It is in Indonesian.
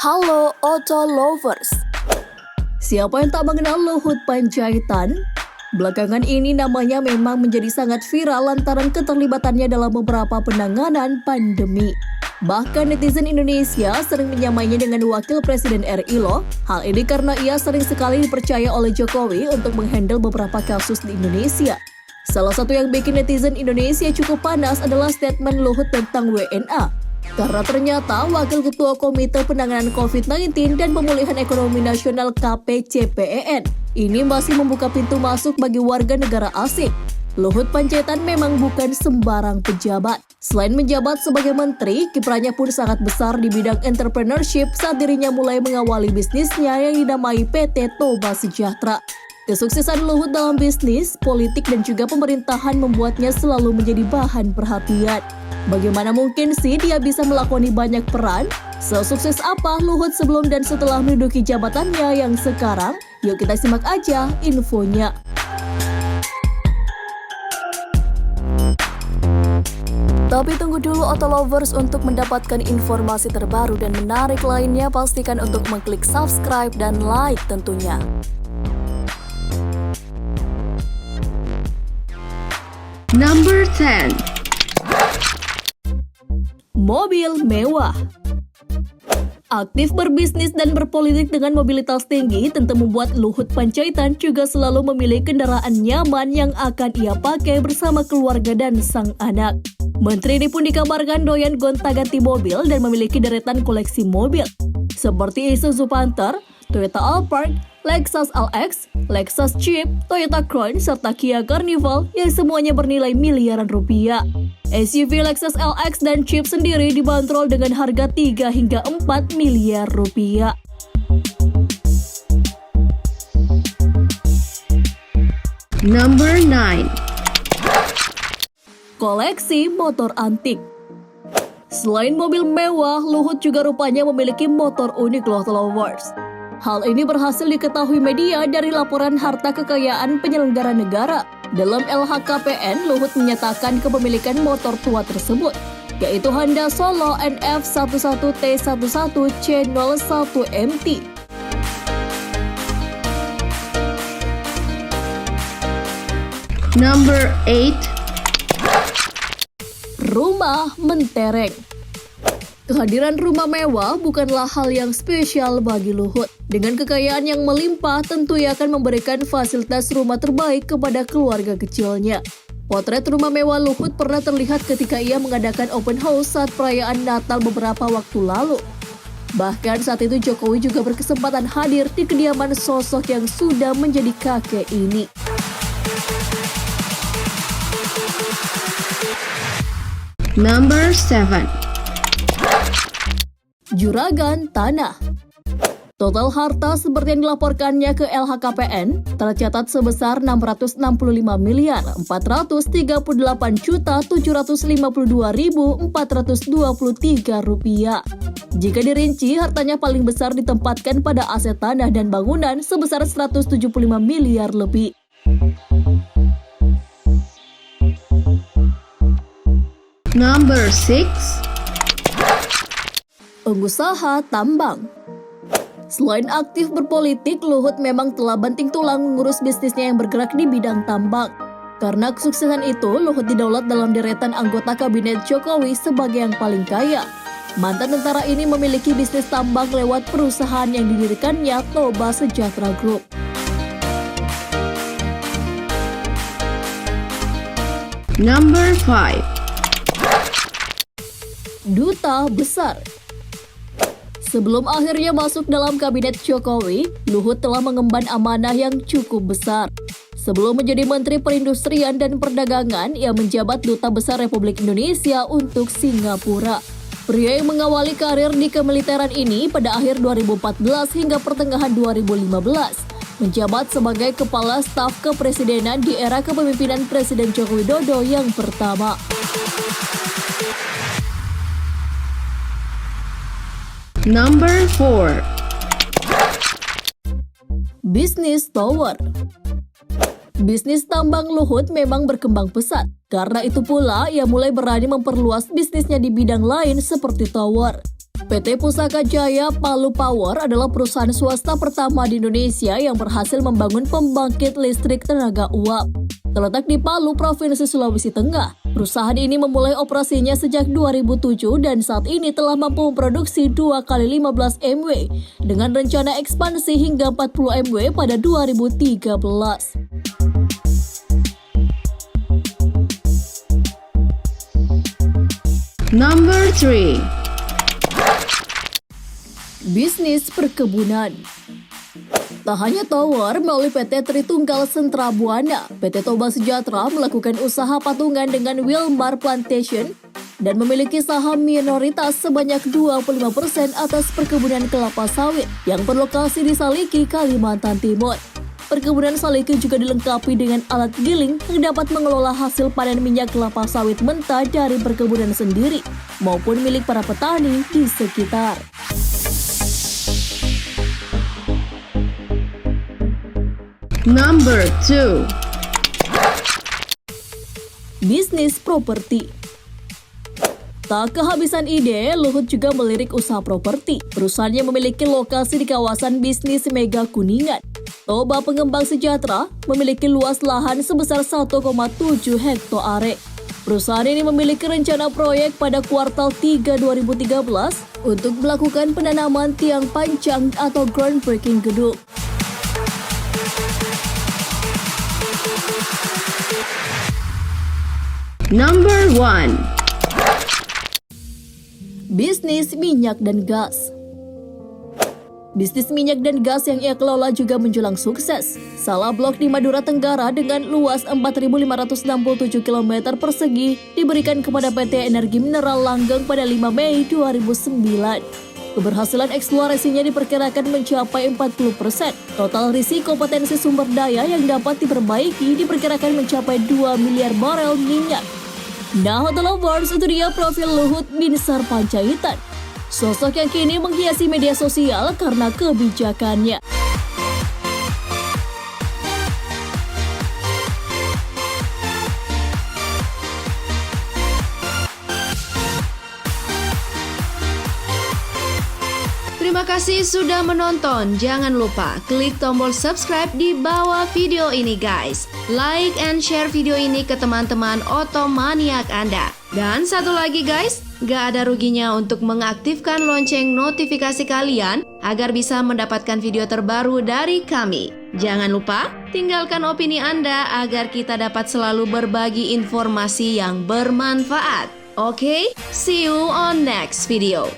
Halo Auto Lovers. Siapa yang tak mengenal Luhut Panjaitan? Belakangan ini namanya memang menjadi sangat viral lantaran keterlibatannya dalam beberapa penanganan pandemi. Bahkan netizen Indonesia sering menyamainya dengan Wakil Presiden RI loh. Hal ini karena ia sering sekali dipercaya oleh Jokowi untuk menghandle beberapa kasus di Indonesia. Salah satu yang bikin netizen Indonesia cukup panas adalah statement Luhut tentang WNA. Karena ternyata Wakil Ketua Komite Penanganan COVID-19 dan Pemulihan Ekonomi Nasional KPCPEN ini masih membuka pintu masuk bagi warga negara asing. Luhut Panjaitan memang bukan sembarang pejabat. Selain menjabat sebagai menteri, kiprahnya pun sangat besar di bidang entrepreneurship saat dirinya mulai mengawali bisnisnya yang dinamai PT Toba Sejahtera. Kesuksesan Luhut dalam bisnis, politik, dan juga pemerintahan membuatnya selalu menjadi bahan perhatian. Bagaimana mungkin sih dia bisa melakoni banyak peran? Sesukses apa Luhut sebelum dan setelah menduduki jabatannya yang sekarang? Yuk kita simak aja infonya. Tapi tunggu dulu Auto Lovers, untuk mendapatkan informasi terbaru dan menarik lainnya pastikan untuk mengklik subscribe dan like tentunya. Number 10. Mobil mewah. Aktif berbisnis dan berpolitik dengan mobilitas tinggi tentu membuat Luhut Panjaitan juga selalu memilih kendaraan nyaman yang akan ia pakai bersama keluarga dan sang anak. Menteri ini pun dikabarkan doyan gonta-ganti mobil dan memiliki deretan koleksi mobil seperti Isuzu Panther, Toyota Alphard, Lexus LX, Lexus Jeep, Toyota Crown, serta Kia Carnival yang semuanya bernilai miliaran rupiah. SUV Lexus LX dan Jeep sendiri dibanderol dengan harga 3 hingga 4 miliar rupiah. Number 9. Koleksi motor antik. Selain mobil mewah, Luhut juga rupanya memiliki motor unik loh lovers. Hal ini berhasil diketahui media dari laporan harta kekayaan penyelenggara negara. Dalam LHKPN, Luhut menyatakan kepemilikan motor tua tersebut, yaitu Honda Solo NF11T11C01MT. Number 8. Rumah mentereng. Kehadiran rumah mewah bukanlah hal yang spesial bagi Luhut. Dengan kekayaan yang melimpah, tentu ia akan memberikan fasilitas rumah terbaik kepada keluarga kecilnya. Potret rumah mewah Luhut pernah terlihat ketika ia mengadakan open house saat perayaan Natal beberapa waktu lalu. Bahkan saat itu Jokowi juga berkesempatan hadir di kediaman sosok yang sudah menjadi kakek ini. Number 7. Juragan tanah. Total harta seperti yang dilaporkannya ke LHKPN tercatat sebesar 665.438.752.423 rupiah. Jika dirinci, hartanya paling besar ditempatkan pada aset tanah dan bangunan sebesar 175 miliar lebih. Number 6. Pengusaha tambang. Selain aktif berpolitik, Luhut memang telah banting tulang mengurus bisnisnya yang bergerak di bidang tambang. Karena kesuksesan itu, Luhut didaulat dalam deretan anggota kabinet Jokowi sebagai yang paling kaya. Mantan tentara ini memiliki bisnis tambang lewat perusahaan yang didirikannya Toba Sejahtera Group. Number 5. Duta Besar. Sebelum akhirnya masuk dalam kabinet Jokowi, Luhut telah mengemban amanah yang cukup besar. Sebelum menjadi Menteri Perindustrian dan Perdagangan, ia menjabat Duta Besar Republik Indonesia untuk Singapura. Pria yang mengawali karir di kemiliteran ini pada akhir 2014 hingga pertengahan 2015, menjabat sebagai Kepala Staf Kepresidenan di era kepemimpinan Presiden Joko Widodo yang pertama. Number 4. Bisnis tower. Bisnis tambang Luhut memang berkembang pesat. Karena itu pula, ia mulai berani memperluas bisnisnya di bidang lain seperti tower. PT Pusaka Jaya Palu Power adalah perusahaan swasta pertama di Indonesia yang berhasil membangun pembangkit listrik tenaga uap. Terletak di Palu, Provinsi Sulawesi Tengah, perusahaan ini memulai operasinya sejak 2007 dan saat ini telah mampu memproduksi 2 kali 15 MW dengan rencana ekspansi hingga 40 MW pada 2013. Number 3. Bisnis perkebunan. Tak hanya tower, melalui PT Tritunggal Sentra Buana, PT Toba Sejahtera melakukan usaha patungan dengan Wilmar Plantation dan memiliki saham minoritas sebanyak 25% atas perkebunan kelapa sawit yang berlokasi di Saliki, Kalimantan Timur. Perkebunan Saliki juga dilengkapi dengan alat giling yang dapat mengelola hasil panen minyak kelapa sawit mentah dari perkebunan sendiri maupun milik para petani di sekitar. Number 2. Bisnis properti. Tak kehabisan ide, Luhut juga melirik usaha properti. Perusahaannya memiliki lokasi di kawasan bisnis Mega Kuningan. Toba Pengembang Sejahtera memiliki luas lahan sebesar 1,7 hektare. Perusahaan ini memiliki rencana proyek pada kuartal 3 2013 untuk melakukan penanaman tiang pancang atau groundbreaking gedung. Number 1. Bisnis minyak dan gas. Bisnis minyak dan gas yang ia kelola juga menjulang sukses. Salah blok di Madura Tenggara dengan luas 4.567 km persegi diberikan kepada PT Energi Mineral Langgeng pada 5 Mei 2009. Keberhasilan eksplorasinya diperkirakan mencapai 40%. Total risiko potensi sumber daya yang dapat diperbaiki diperkirakan mencapai 2 miliar barel minyak. Nah, Hotel Lovers, itu dia profil Luhut Binsar Panjaitan. Sosok yang kini menghiasi media sosial karena kebijakannya. Terima kasih sudah menonton. Jangan lupa klik tombol subscribe di bawah video ini guys. Like and share video ini ke teman-teman otomaniak Anda. Dan satu lagi guys, gak ada ruginya untuk mengaktifkan lonceng notifikasi kalian agar bisa mendapatkan video terbaru dari kami. Jangan lupa tinggalkan opini Anda agar kita dapat selalu berbagi informasi yang bermanfaat. Oke, see you on next video.